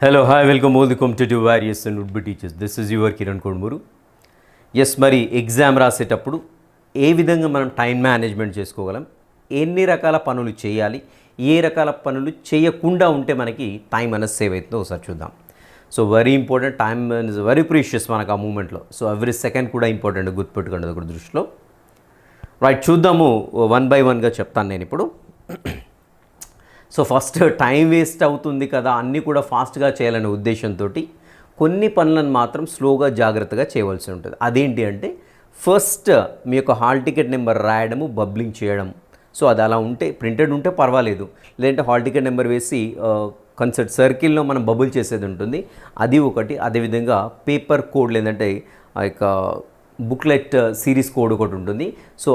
Hello, hi, welcome all the competitive warriors and would-be teachers. This is your Kiran Kodmuru. Yes మరి exam రాసేటప్పుడు ఏ విధంగా మనం time management చేసుకోగలం, ఎన్ని రకాల పనులు చేయాలి, ఏ రకాల పనులు చేయకుండా ఉంటే మనకి టైం అనేది సేవ్ అవుతుందో ఒకసారి చూద్దాం. So very important, time is very precious మనకు ఆ మూమెంట్లో. సో ఎవ్రీ సెకండ్ కూడా ఇంపార్టెంట్, గుర్తుపెట్టుకోండి అది కూడా దృష్టిలో. రైట్, చూద్దాము వన్ బై వన్గా చెప్తాను నేను ఇప్పుడు. సో ఫస్ట్ టైం వేస్ట్ అవుతుంది కదా, అన్నీ కూడా ఫాస్ట్గా చేయాలనే ఉద్దేశంతో కొన్ని పనులను మాత్రం స్లోగా జాగ్రత్తగా చేయవలసి ఉంటుంది. అదేంటి అంటే ఫస్ట్ మీ యొక్క హాల్ టికెట్ నెంబర్ రాయడము, బబ్లింగ్ చేయడం. సో అది అలా ఉంటే ప్రింటెడ్ ఉంటే పర్వాలేదు, లేదంటే హాల్ టికెట్ నెంబర్ వేసి కన్సర్ట్ సర్కిల్లో మనం బబుల్ చేసేది ఉంటుంది, అది ఒకటి. అదేవిధంగా పేపర్ కోడ్ లేదంటే ఆ యొక్క బుక్లెట్ సిరీస్ కోడ్ ఒకటి ఉంటుంది. సో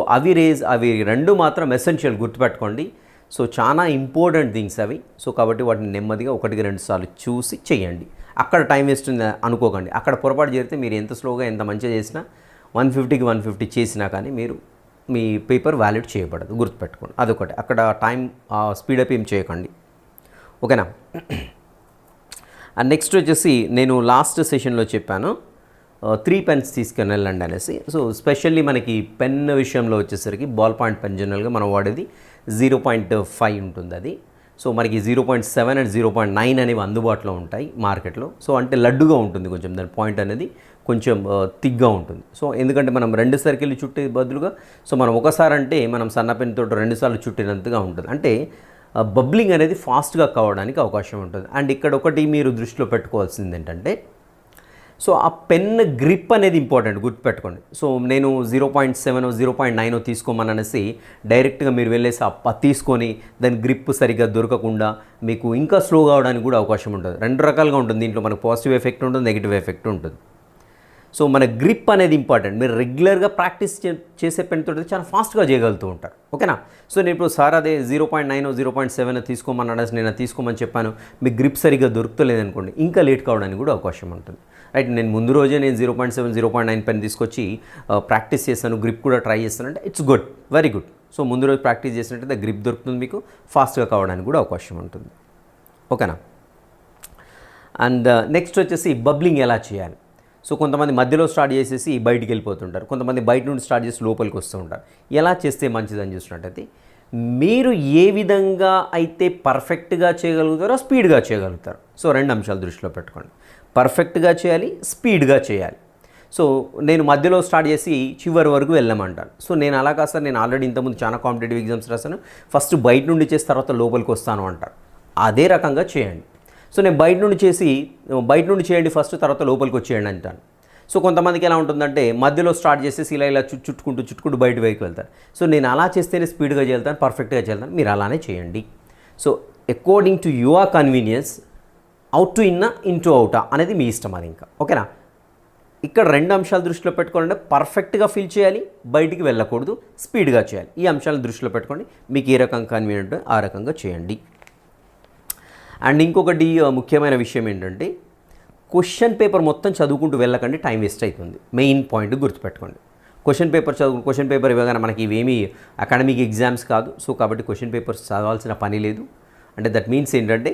అవి రెండు మాత్రం ఎసెన్షియల్, గుర్తుపెట్టుకోండి. సో చాలా ఇంపార్టెంట్ థింగ్స్ అవి. సో కాబట్టి వాటిని నెమ్మదిగా 1-2 సార్లు చూసి చేయండి. అక్కడ టైం వేస్ట్ ఉంది అనుకోకండి. అక్కడ పొరపాటు చేరితే మీరు ఎంత స్లోగా ఎంత మంచిగా చేసినా 150కి 150 చేసినా కానీ మీ పేపర్ వ్యాలిడ్ చేయబడదు, గుర్తుపెట్టుకోండి. అదొకటి. అక్కడ టైం స్పీడప్ ఏం చేయకండి, ఓకేనా. అండ్ నెక్స్ట్ వచ్చేసి నేను లాస్ట్ సెషన్లో చెప్పాను 3 పెన్స్ తీసుకొని వెళ్ళండి అనేసి. సో స్పెషల్లీ మనకి పెన్ విషయంలో వచ్చేసరికి బాల్ పాయింట్ పెన్ జనరల్గా మనం వాడేది 0.5 ఉంటుంది అది. సో మనకి 0.7 అండ్ 0.9 అనేవి అందుబాటులో ఉంటాయి మార్కెట్లో. సో అంటే లడ్డుగా ఉంటుంది కొంచెం, దాని పాయింట్ అనేది కొంచెం థిక్గా ఉంటుంది. సో ఎందుకంటే మనం 2 సర్కిల్ చుట్టే బదులుగా సో మనం ఒకసారి అంటే మనం సన్న పెన్ తోటి 2 సార్లు చుట్టినంతగా ఉంటుంది. అంటే బబ్లింగ్ అనేది ఫాస్ట్గా కావడానికి అవకాశం ఉంటుంది. అండ్ ఇక్కడ ఒకటి మీరు దృష్టిలో పెట్టుకోవాల్సింది ఏంటంటే, సో ఆ పెన్ గ్రిప్ అనేది ఇంపార్టెంట్, గుర్తుపెట్టుకోండి. సో నేను 0.7 0.9 తీసుకోమని అనేసి డైరెక్ట్గా మీరు వెళ్ళేసి తీసుకొని దాని గ్రిప్ సరిగ్గా దొరకకుండా మీకు ఇంకా స్లో కావడానికి కూడా అవకాశం ఉంటుంది. 2 రకాలుగా ఉంటుంది దీంట్లో, మనకు పాజిటివ్ ఎఫెక్ట్ ఉంటుంది, నెగిటివ్ ఎఫెక్ట్ ఉంటుంది. సో మన గ్రిప్ అనేది ఇంపార్టెంట్. మీరు రెగ్యులర్గా ప్రాక్టీస్ చేసే పెన్ తోటి చాలా ఫాస్ట్గా చేయగలుగుతూ ఉంటారు, ఓకేనా. సో నేను ఇప్పుడు సార్ అదే 0.9 0.7 తీసుకోమని అనేసి నేను తీసుకోమని చెప్పాను, మీ గ్రిప్ సరిగ్గా దొరుకుతలేదనుకోండి, ఇంకా లేట్ కావడానికి కూడా అవకాశం ఉంటుంది. రైట్, నేను ముందు రోజే నేను 0.7 0.9 పెన్ తీసుకొచ్చి ప్రాక్టీస్ చేశాను, గ్రిప్ కూడా ట్రై చేస్తాను అంటే it's good, very good. So ముందు రోజు ప్రాక్టీస్ చేసినట్టయితే గ్రిప్ దొరుకుతుంది, మీకు ఫాస్ట్గా కావడానికి కూడా అవకాశం ఉంటుంది, ఓకేనా. అండ్ నెక్స్ట్ వచ్చేసి బబ్లింగ్ ఎలా చేయాలి. సో కొంతమంది మధ్యలో స్టార్ట్ చేసేసి బయటికి వెళ్ళిపోతుంటారు, కొంతమంది బయట నుండి స్టార్ట్ చేసి లోపలికి వస్తూ ఉంటారు. ఎలా చేస్తే మంచిదని చూసినట్టయితే మీరు ఏ విధంగా అయితే పర్ఫెక్ట్గా చేయగలుగుతారో స్పీడ్గా చేయగలుగుతారు. సో 2 అంశాలు దృష్టిలో పెట్టుకోండి, పర్ఫెక్ట్గా చేయాలి, స్పీడ్గా చేయాలి. సో నేను మధ్యలో స్టార్ట్ చేసి చివరి వరకు వెళ్ళమంటాను. సో నేను అలా కాస్త నేను ఆల్రెడీ ఇంతకుముందు చాలా కాంపిటేటివ్ ఎగ్జామ్స్ రాశాను, ఫస్ట్ బయట నుండి చేసి తర్వాత లోపలికి వస్తాను అంటారు. అదే రకంగా చేయండి. సో నేను బయట నుండి చేయండి ఫస్ట్, తర్వాత లోపలికి వచ్చేయండి అంటాను. సో కొంతమందికి ఎలా ఉంటుందంటే మధ్యలో స్టార్ట్ చేసేసి ఇలా చుట్టుకుంటూ బయట వైపు వెళ్తారు. సో నేను అలా చేస్తేనే స్పీడ్గా చేస్తాను, పర్ఫెక్ట్గా చేస్తాను, మీరు అలానే చేయండి. So according to your convenience, out to ఇన్నా ఇంటూ అవుటా అనేది మీ ఇష్టం, అది ఇంకా, ఓకేనా. ఇక్కడ 2 అంశాలు దృష్టిలో పెట్టుకోవాలంటే పర్ఫెక్ట్గా ఫీల్ చేయాలి, బయటికి వెళ్ళకూడదు, స్పీడ్గా చేయాలి. ఈ అంశాలను దృష్టిలో పెట్టుకోండి, మీకు ఏ రకంగా కన్వీనియంట్ ఆ రకంగా చేయండి. అండ్ ఇంకొకటి ముఖ్యమైన విషయం ఏంటంటే, క్వశ్చన్ పేపర్ మొత్తం చదువుకుంటూ వెళ్ళకండి, టైం వేస్ట్ అవుతుంది. మెయిన్ పాయింట్ గుర్తుపెట్టుకోండి. క్వశ్చన్ పేపర్ ఇవ్వగానే మనకి ఇవేమీ అకాడమిక్ ఎగ్జామ్స్ కాదు. సో కాబట్టి క్వశ్చన్ పేపర్స్ చదవాల్సిన పని లేదు. అంటే దట్ మీన్స్ ఏంటంటే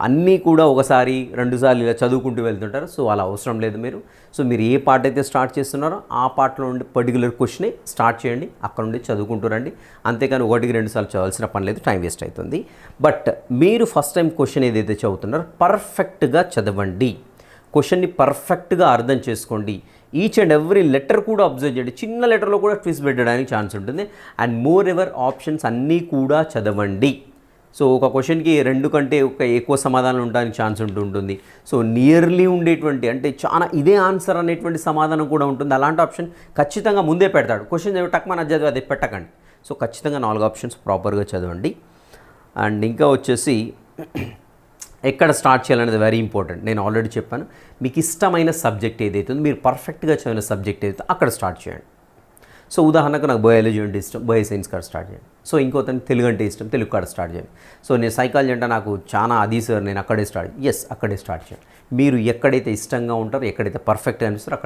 అన్నీ కూడా ఒకసారి 2 సార్లు ఇలా చదువుకుంటూ వెళ్తుంటారు. సో అలా అవసరం లేదు మీరు. సో మీరు ఏ పార్ట్ అయితే స్టార్ట్ చేస్తున్నారో ఆ పార్ట్లో నుండి పర్టికులర్ క్వశ్చనే స్టార్ట్ చేయండి, అక్కడ నుండి చదువుకుంటూ రండి. అంతేకాని 1-2 సార్లు చదవాల్సిన పని లేదు, టైం వేస్ట్ అవుతుంది. బట్ మీరు ఫస్ట్ టైం క్వశ్చన్ ఏదైతే చదువుతున్నారో పర్ఫెక్ట్గా చదవండి, క్వశ్చన్ని పర్ఫెక్ట్గా అర్థం చేసుకోండి. ఈచ్ అండ్ ఎవ్రీ లెటర్ కూడా అబ్జర్వ్ చేయండి, చిన్న లెటర్లో కూడా ట్విస్ట్ పెట్టడానికి ఛాన్స్ ఉంటుంది. అండ్ మోర్ ఎవర్ ఆప్షన్స్ అన్నీ కూడా చదవండి. సో ఒక క్వశ్చన్కి 2 కంటే ఎక్కువ సమాధానం ఉండడానికి ఛాన్స్ ఉంటుంది. సో నియర్లీ ఉండేటువంటి అంటే చాలా ఇదే ఆన్సర్ అనేటువంటి సమాధానం కూడా ఉంటుంది. అలాంటి ఆప్షన్ ఖచ్చితంగా ముందే పెడతాడు. క్వశ్చన్ టక్మని చదివి అది పెట్టకండి. సో ఖచ్చితంగా 4 ఆప్షన్స్ ప్రాపర్గా చదవండి. అండ్ ఇంకా వచ్చేసి ఎక్కడ స్టార్ట్ చేయాలనేది వెరీ ఇంపార్టెంట్. నేను ఆల్రెడీ చెప్పాను, మీకు ఇష్టమైన సబ్జెక్ట్ ఏదైతే ఉందో, మీరు పర్ఫెక్ట్గా చదివిన సబ్జెక్ట్ ఏదైతే అక్కడ స్టార్ట్ చేయండి. సో ఉదాహరణకు నాకు బయాలజీ అంటే ఇష్టం, బయో సైన్స్ కాడ స్టార్ట్ చేయండి. సో ఇంకోతను తెలుగు అంటే ఇష్టం, తెలుగు కాడ స్టార్ట్ చేయండి. సో నేను సైకాలజీ అంటే నాకు చాలా అది సార్, నేను అక్కడే స్టార్ట్ చేయండి. మీరు ఎక్కడైతే ఇష్టంగా ఉంటారో, ఎక్కడైతే పర్ఫెక్ట్గా అనిపిస్తారో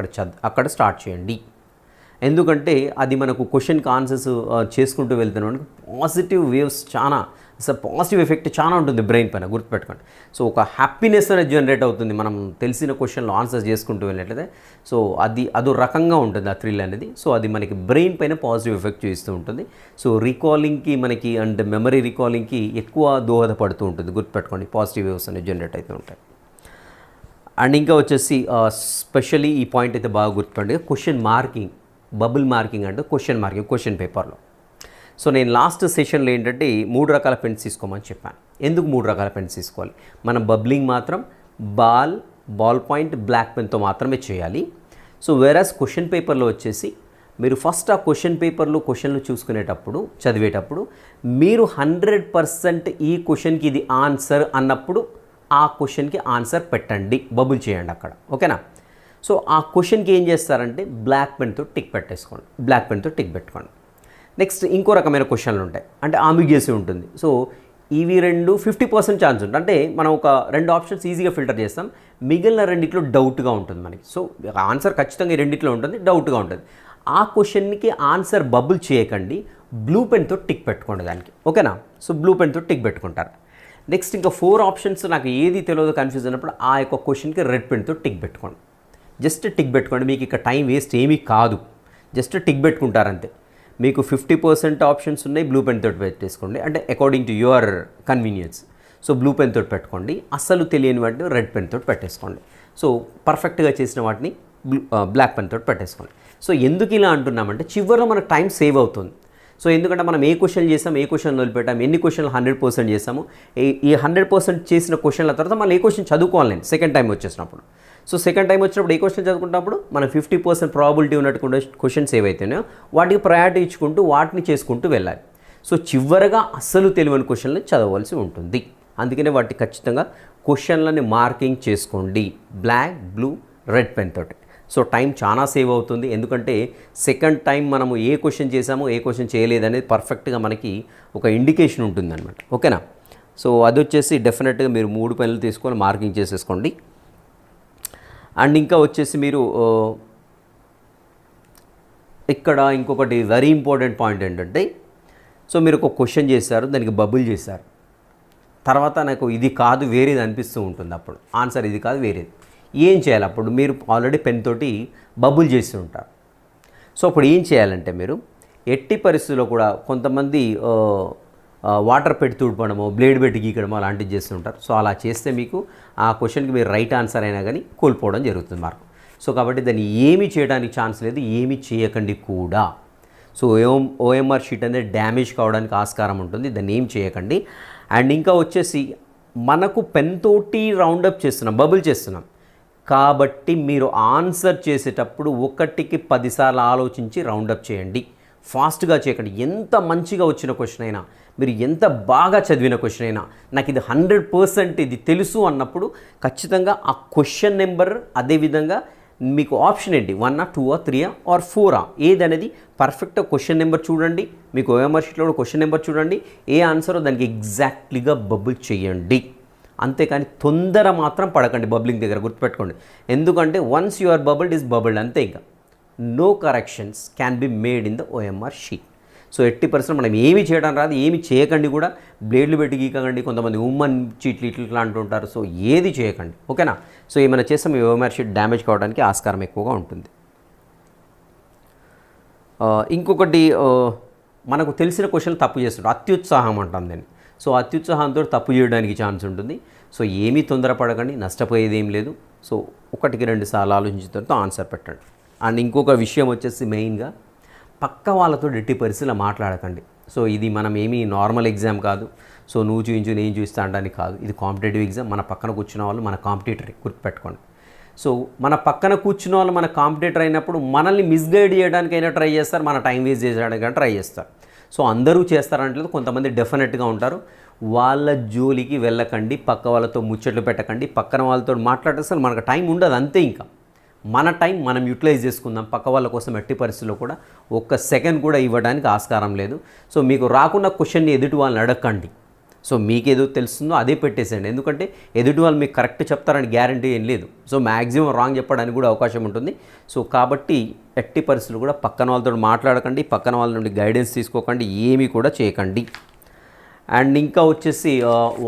అక్కడ స్టార్ట్ చేయండి. ఎందుకంటే అది మనకు క్వశ్చన్కి ఆన్సర్స్ చేసుకుంటూ వెళ్తున్నాం, పాజిటివ్ వేవ్స్ చాలా, అసలు పాజిటివ్ ఎఫెక్ట్ చాలా ఉంటుంది బ్రెయిన్ పైన, గుర్తుపెట్టుకోండి. సో ఒక హ్యాపీనెస్ అనేది జనరేట్ అవుతుంది మనం తెలిసిన క్వశ్చన్లో ఆన్సర్స్ చేసుకుంటూ వెళ్ళినట్లయితే. సో అదో రకంగా ఉంటుంది ఆ థ్రిల్ అనేది. సో అది మనకి బ్రెయిన్ పైన పాజిటివ్ ఎఫెక్ట్ చూస్తూ ఉంటుంది. సో రికాలింగ్కి మనకి అండ్ మెమరీ రికాలింగ్కి ఎక్కువ దోహదపడుతూ ఉంటుంది, గుర్తుపెట్టుకోండి. పాజిటివ్ వేవ్స్ అనేవి జనరేట్ అవుతూ ఉంటాయి. అండ్ ఇంకా వచ్చేసి స్పెషల్లీ ఈ పాయింట్ అయితే బాగా గుర్తుపెట్టండి, క్వశ్చన్ మార్కింగ్, బబుల్ మార్కింగ్ అంటే క్వశ్చన్ మార్కింగ్ క్వశ్చన్ పేపర్లో. సో నేను లాస్ట్ సెషన్లో ఏంటంటే 3 రకాల పెన్స్ తీసుకోమని చెప్పాను. ఎందుకు 3 రకాల పెన్స్ తీసుకోవాలి? మనం బబ్లింగ్ మాత్రం బాల్ పాయింట్, బ్లాక్ పెన్తో మాత్రమే చేయాలి. సో వేరాస్ క్వశ్చన్ పేపర్లో వచ్చేసి మీరు ఫస్ట్ ఆ క్వశ్చన్ పేపర్లో క్వశ్చన్లు చూసుకునేటప్పుడు, చదివేటప్పుడు మీరు 100% ఈ క్వశ్చన్కి ఇది ఆన్సర్ అన్నప్పుడు ఆ క్వశ్చన్కి ఆన్సర్ పెట్టండి, బబుల్ చేయండి అక్కడ, ఓకేనా? సో ఆ క్వశ్చన్కి ఏం చేస్తారంటే బ్లాక్ పెన్తో టిక్ పెట్టేసుకోండి, బ్లాక్ పెన్తో టిక్ పెట్టుకోండి. నెక్స్ట్ ఇంకో రకమైన క్వశ్చన్లు ఉంటాయి, అంటే ఆంబిగ్యూసీ ఉంటుంది. సో ఇవి 50% ఛాన్స్ ఉంటుంది. అంటే మనం ఒక 2 ఆప్షన్స్ ఈజీగా ఫిల్టర్ చేస్తాం, మిగిలిన రెండిట్లో డౌట్గా ఉంటుంది మనకి. సో ఆన్సర్ ఖచ్చితంగా ఈ రెండిట్లో ఉంటుంది, డౌట్గా ఉంటుంది. ఆ క్వశ్చన్కి ఆన్సర్ బబుల్ చేయకండి, బ్లూ పెన్తో టిక్ పెట్టుకోండి దానికి, ఓకేనా? సో బ్లూ పెన్తో టిక్ పెట్టుకుంటారు. నెక్స్ట్ ఇంకా 4 ఆప్షన్స్ నాకు ఏది తెలియదో కన్ఫ్యూజ్ అయినప్పుడు ఆ యొక్క క్వశ్చన్కి రెడ్ పెన్తో టిక్ పెట్టుకోండి, జస్ట్ టిక్ పెట్టుకోండి. మీకు ఇక టైం వేస్ట్ ఏమీ కాదు, జస్ట్ టిక్ పెట్టుకుంటారంతే. మీకు 50% ఆప్షన్స్ ఉన్నాయి, బ్లూ పెన్ తోటి పెట్టేసుకోండి, అంటే according to your convenience. So blue pen తోటి పెట్టుకోండి, అస్సలు తెలియని వాటిని రెడ్ పెన్ తోటి పెట్టేసుకోండి. సో పర్ఫెక్ట్గా చేసిన వాటిని బ్లాక్ పెన్ తోటి పెట్టేసుకోండి. సో ఎందుకు ఇలా అంటున్నామంటే చివరిలో మనకు టైం సేవ్ అవుతుంది. సో ఎందుకంటే మనం ఏ క్వశ్చన్ చేసాం, ఏ క్వశ్చన్ వదిలిపెట్టాం, ఎన్ని క్వశ్చన్లు 100% చేసాము, ఈ 100% చేసిన క్వశ్చన్ల తర్వాత మళ్ళీ ఏ క్వశ్చన్ చదువుకోవాలి నేను సెకండ్ టైం వచ్చేసినప్పుడు. సో సెకండ్ టైం వచ్చినప్పుడు ఏ క్వశ్చన్ చదువుకుంటున్నప్పుడు మనం 50% ప్రాబిలిటీ ఉన్నట్టుకుండా క్వశ్చన్స్ ఏవైతేనో వాటికి ప్రయారిటీ ఇచ్చుకుంటూ వాటిని చేసుకుంటూ వెళ్ళాలి. సో చివరగా అస్సలు తెలియని క్వశ్చన్లు చదవవలసి ఉంటుంది. అందుకనే వాటికి ఖచ్చితంగా క్వశ్చన్లని మార్కింగ్ చేసుకోండి బ్లాక్, బ్లూ, రెడ్ పెన్ తోటి. సో టైం చాలా సేవ్ అవుతుంది, ఎందుకంటే సెకండ్ టైం మనము ఏ క్వశ్చన్ చేసామో ఏ క్వశ్చన్ చేయలేదనేది పర్ఫెక్ట్గా మనకి ఒక ఇండికేషన్ ఉంటుందన్నమాట, ఓకేనా? సో అది వచ్చేసి డెఫినెట్గా మీరు 3 పెన్నులు తీసుకొని మార్కింగ్ చేసేసుకోండి. అండ్ ఇంకా వచ్చేసి మీరు ఇక్కడ ఇంకొకటి వెరీ ఇంపార్టెంట్ పాయింట్ ఏంటంటే, సో మీరు ఒక క్వశ్చన్ చేశారు, దానికి బబుల్ చేశారు, తర్వాత నాకు ఇది కాదు వేరేది అనిపిస్తూ ఉంటుంది, అప్పుడు ఆన్సర్ ఇది కాదు వేరేది. ఏం చేయాలి? అప్పుడు మీరు ఆల్రెడీ పెన్ తోటి బబుల్ చేసి ఉంటారు. సో అప్పుడు ఏం చేయాలంటే మీరు ఎట్టి పరిస్థితుల్లో కూడా కొంతమంది వాటర్ పెట్టి తుడపడమో, బ్లేడ్ పెట్టి గీకడమో అలాంటివి చేస్తుంటారు. సో అలా చేస్తే మీకు ఆ క్వశ్చన్కి మీరు రైట్ ఆన్సర్ అయినా కానీ కోల్పోవడం జరుగుతుంది మార్క్. సో కాబట్టి దాన్ని ఏమీ చేయడానికి ఛాన్స్ లేదు, ఏమీ చేయకండి కూడా. సో ఓఎంఆర్ షీట్ అనేది డ్యామేజ్ కావడానికి ఆస్కారం ఉంటుంది, దాన్ని ఏం చేయకండి. అండ్ ఇంకా వచ్చేసి మనకు పెన్ తోటి రౌండప్ చేస్తున్నాం, బబుల్ చేస్తున్నాం కాబట్టి మీరు ఆన్సర్ చేసేటప్పుడు 1కి 10 సార్లు ఆలోచించి రౌండప్ చేయండి, ఫాస్ట్గా చేయకండి. ఎంత మంచిగా వచ్చిన క్వశ్చన్ అయినా, మీరు ఎంత బాగా చదివిన క్వశ్చన్ అయినా, నాకు ఇది 100% ఇది తెలుసు అన్నప్పుడు ఖచ్చితంగా ఆ క్వశ్చన్ నెంబర్, అదేవిధంగా మీకు ఆప్షన్ ఏంటి 1, 2, 3 or 4 ఏదనేది పర్ఫెక్ట్గా క్వశ్చన్ నెంబర్ చూడండి, మీకు ఓఎంఆర్ షీట్లో కూడా క్వశ్చన్ నెంబర్ చూడండి, ఏ ఆన్సరో దానికి ఎగ్జాక్ట్లీగా బబుల్ చేయండి. అంతేకాని తొందర మాత్రం పడకండి బబ్లింగ్ దగ్గర, గుర్తుపెట్టుకోండి. ఎందుకంటే once you are bubbled is bubbled, అంతే. ఇంకా no corrections can be made in the OMR sheet. So 80% మనం ఏమి చేయడం రాదు, ఏమి చేయకండి కూడా, బ్లేడ్లు పెట్టి గీకండి, కొంతమంది ఉమ్మన్ చీట్లు ఇట్లా అంటుంటారు. సో ఏది చేయకండి, ఓకేనా? సో ఏమైనా చేస్తే మీ ఓఎంఆర్ షీట్ డ్యామేజ్ కావడానికి ఆస్కారం ఎక్కువగా ఉంటుంది. ఇంకొకటి మనకు తెలిసిన క్వశ్చన్లు తప్పు చేస్తుంటారు, అత్యుత్సాహం అంటాం దాన్ని. సో అత్యుత్సాహంతో తప్పు చేయడానికి ఛాన్స్ ఉంటుంది. సో ఏమీ తొందరపడకండి, నష్టపోయేది ఏం లేదు. సో 1కి 2 సార్లు ఆలోచించిన తర్వాత ఆన్సర్ పెట్టండి. అండ్ ఇంకొక విషయం వచ్చేసి మెయిన్గా పక్క వాళ్ళతో ఎట్టి పరిస్థితుల్లో మాట్లాడకండి. సో ఇది మనం ఏమీ నార్మల్ ఎగ్జామ్ కాదు, సో నువ్వు చూయించు నేను చూపిస్తా అనడానికి కాదు, ఇది కాంపిటేటివ్ ఎగ్జామ్. మన పక్కన కూర్చున్న వాళ్ళు మన కాంపిటేటర్, గుర్తుపెట్టుకోండి. సో మన పక్కన కూర్చున్న వాళ్ళు మన కాంపిటేటర్ అయినప్పుడు మనల్ని మిస్గైడ్ చేయడానికైనా ట్రై చేస్తారు, మన టైం వేస్ట్ చేయడానికైనా ట్రై చేస్తారు. సో అందరూ చేస్తారంటలేదు, కొంతమంది డెఫినెట్గా ఉంటారు. వాళ్ళ జోలికి వెళ్ళకండి, పక్క వాళ్ళతో ముచ్చట్లు పెట్టకండి, పక్కన వాళ్ళతో మాట్లాడితే అసలు మనకు టైం ఉండదు, అంతే. ఇంకా మన టైం మనం యూటిలైజ్ చేసుకుందాం, పక్క వాళ్ళ కోసం ఎట్టి పరిస్థితుల్లో కూడా 1 సెకండ్ కూడా ఇవ్వడానికి ఆస్కారం లేదు. సో మీకు రాకున్న క్వశ్చన్ని ఎదుటి వాళ్ళని అడగండి, సో మీకేదో తెలుస్తుందో అదే పెట్టేసేయండి, ఎందుకంటే ఎదుటి వాళ్ళు మీకు కరెక్ట్ చెప్తారని గ్యారంటీ ఏం లేదు. సో మ్యాక్సిమం రాంగ్ చెప్పడానికి కూడా అవకాశం ఉంటుంది. సో కాబట్టి ఎట్టి పరిస్థితులు కూడా పక్కన వాళ్ళతో మాట్లాడకండి, పక్కన వాళ్ళ నుండి గైడెన్స్ తీసుకోకండి, ఏమీ కూడా చేయకండి. అండ్ ఇంకా వచ్చేసి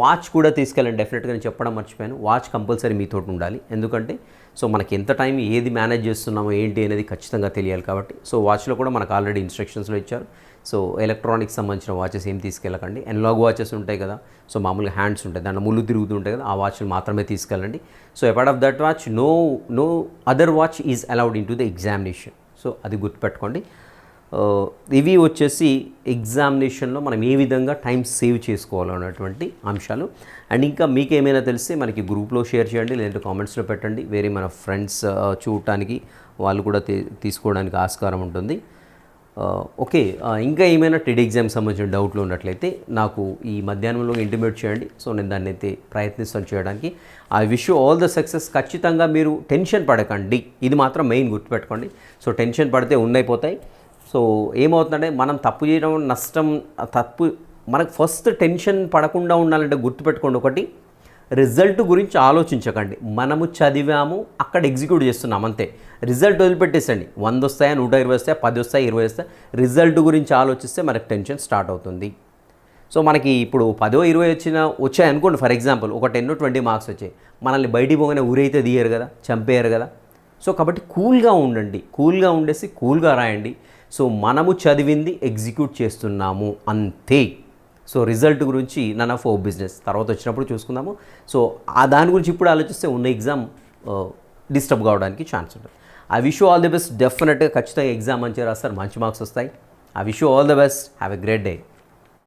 వాచ్ కూడా తీసుకెళ్ళండి. డెఫినెట్గా నేను చెప్పడం మర్చిపోయాను, వాచ్ కంపల్సరీ మీతోటి ఉండాలి. ఎందుకంటే సో మనకి ఎంత టైం ఏది మేనేజ్ చేస్తున్నామో ఏంటి అనేది ఖచ్చితంగా తెలియాలి కాబట్టి. సో వాచ్లో కూడా మనకు ఆల్రెడీ ఇన్స్ట్రక్షన్స్లో ఇచ్చారు. సో ఎలక్ట్రానిక్స్ సంబంధించిన వాచెస్ ఏం తీసుకెళ్ళకండి. ఎనలాగ్ వాచెస్ ఉంటాయి కదా, సో మామూలుగా హ్యాండ్స్ ఉంటాయి, దాంట్లో ముళ్ళు తిరుగుతుంటాయి కదా, ఆ వాచ్లు మాత్రమే తీసుకెళ్ళండి. So apart of that watch no other watch is allowed in to the examination. So అది గుర్తుపెట్టుకోండి. ఇవి వచ్చేసి ఎగ్జామినేషన్లో మనం ఏ విధంగా టైం సేవ్ చేసుకోవాలన్నటువంటి అంశాలు. అండ్ ఇంకా మీకు ఏమైనా తెలిస్తే మనకి గ్రూప్లో షేర్ చేయండి, లేదంటే కామెంట్స్లో పెట్టండి. వేరే మన ఫ్రెండ్స్ చూడటానికి వాళ్ళు కూడా తీసుకోవడానికి ఆస్కారం ఉంటుంది. ఓకే, ఇంకా ఏమైనా టెడ్ ఎగ్జామ్కి సంబంధించిన డౌట్లు ఉన్నట్లయితే నాకు ఈ మధ్యాహ్నంలో ఇంటిమేట్ చేయండి. సో నేను దాన్ని అయితే ప్రయత్నిస్తాను చేయడానికి. I wish you all the success. ఖచ్చితంగా మీరు టెన్షన్ పడకండి, ఇది మాత్రం మెయిన్ గుర్తుపెట్టుకోండి. సో టెన్షన్ పడితే ఉన్నైపోతాయి. సో ఏమవుతుందంటే మనం తప్పు చేయడం నష్టం, మనకు ఫస్ట్ టెన్షన్ పడకుండా ఉండాలంటే గుర్తుపెట్టుకోండి ఒకటి, రిజల్ట్ గురించి ఆలోచించకండి. మనము చదివాము, అక్కడ ఎగ్జిక్యూట్ చేస్తున్నాం అంతే. రిజల్ట్ వదిలిపెట్టేసండి. 100 వస్తాయా, 120 వస్తాయా, 10 వస్తాయి, 20 వస్తాయి, రిజల్ట్ గురించి ఆలోచిస్తే మనకు టెన్షన్ స్టార్ట్ అవుతుంది. సో మనకి ఇప్పుడు 10 20 వచ్చాయి అనుకోండి, ఫర్ ఎగ్జాంపుల్ ఒక 10 20 మార్క్స్ వచ్చాయి, మనల్ని బయటికి పోగానే ఊరైతే తీయరు కదా, చంపేయరు కదా. సో కాబట్టి కూల్గా ఉండండి, కూల్గా ఉండేసి కూల్గా రాయండి. సో మనము చదివింది ఎగ్జిక్యూట్ చేస్తున్నాము అంతే. సో రిజల్ట్ గురించి నన్ ఆఫ్ అవర్ బిజినెస్, తర్వాత వచ్చినప్పుడు చూసుకుందాము. సో దాని గురించి ఇప్పుడు ఆలోచిస్తే ఉన్న ఎగ్జామ్ డిస్టర్బ్ కావడానికి ఛాన్స్ ఉంటుంది. I wish you all the best. డెఫినెట్గా ఖచ్చితంగా ఎగ్జామ్ మంచిగా రాస్తారు, మంచి మార్క్స్ వస్తాయి. I wish you all the best. Have a great day.